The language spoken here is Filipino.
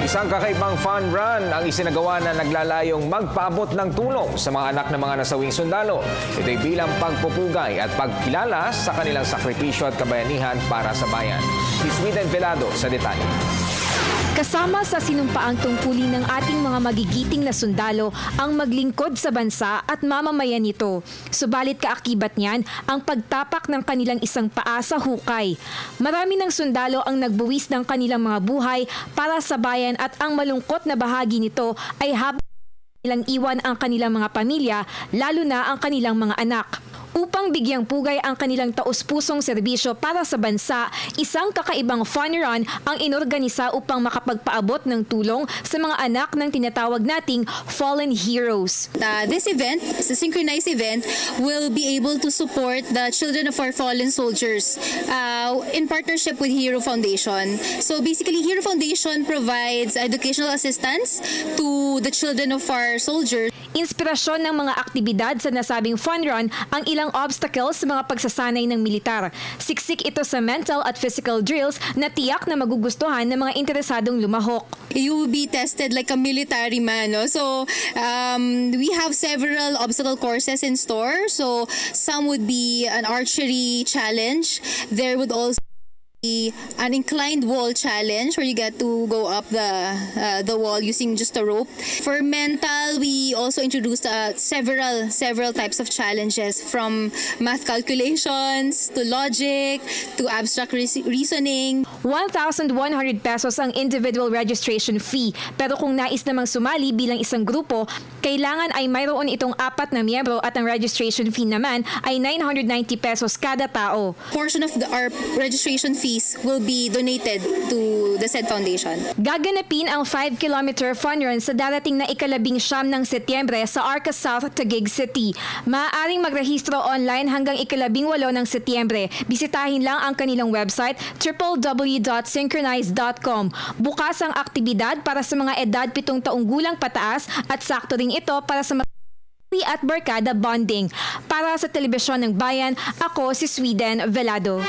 Isang kakaibang fun run ang isinagawa na naglalayong magpaabot ng tulong sa mga anak ng mga nasawing sundalo. Ito'y bilang pagpupugay at pagkilala sa kanilang sakripisyo at kabayanihan para sa bayan. Si Sweden Velado sa detalye. Kasama sa sinumpaang tungkulin ng ating mga magigiting na sundalo ang maglingkod sa bansa at mamamayan nito. Subalit kaakibat niyan ang pagtapak ng kanilang isang paa sa hukay. Marami ng sundalo ang nagbuwis ng kanilang mga buhay para sa bayan at ang malungkot na bahagi nito ay habang nilang iwan ang kanilang mga pamilya, lalo na ang kanilang mga anak. Upang bigyang pugay ang kanilang taus-pusong serbisyo para sa bansa, isang kakaibang fun run ang inorganisa upang makapagpaabot ng tulong sa mga anak ng tinatawag nating fallen heroes. This event, it's a synchronized event, will be able to support the children of our fallen soldiers in partnership with Hero Foundation. So basically, Hero Foundation provides educational assistance to the children of our soldiers. Inspirasyon ng mga aktibidad sa nasabing fun run ang ilang obstacles sa mga pagsasanay ng militar. Siksik ito sa mental at physical drills na tiyak na magugustuhan ng mga interesadong lumahok. You will be tested like a military man. No? So we have several obstacle courses in store. So some would be an archery challenge. There would also an inclined wall challenge where you get to go up the wall using just a rope. For mental, we also introduced several types of challenges, from math calculations to logic to abstract reasoning. 1,100 pesos ang individual registration fee. Pero kung nais namang sumali bilang isang grupo, kailangan ay mayroon itong 4 na miyembro at ang registration fee naman ay 990 pesos kada tao. Portion of our registration fees will be donated to the said foundation. Gaganapin ang 5-kilometer fun run sa darating na ika-19 ng Setyembre sa Arca South, Taguig City. Maaaring magrehistro online hanggang ika-18 ng Setyembre. Bisitahin lang ang kanilang website www.synchronize.com. Bukas ang aktibidad para sa mga edad 7 taong gulang pataas at sakto rin ito para sa at barkada bonding. Para sa Telebisyon ng Bayan, ako si Sweden Velado.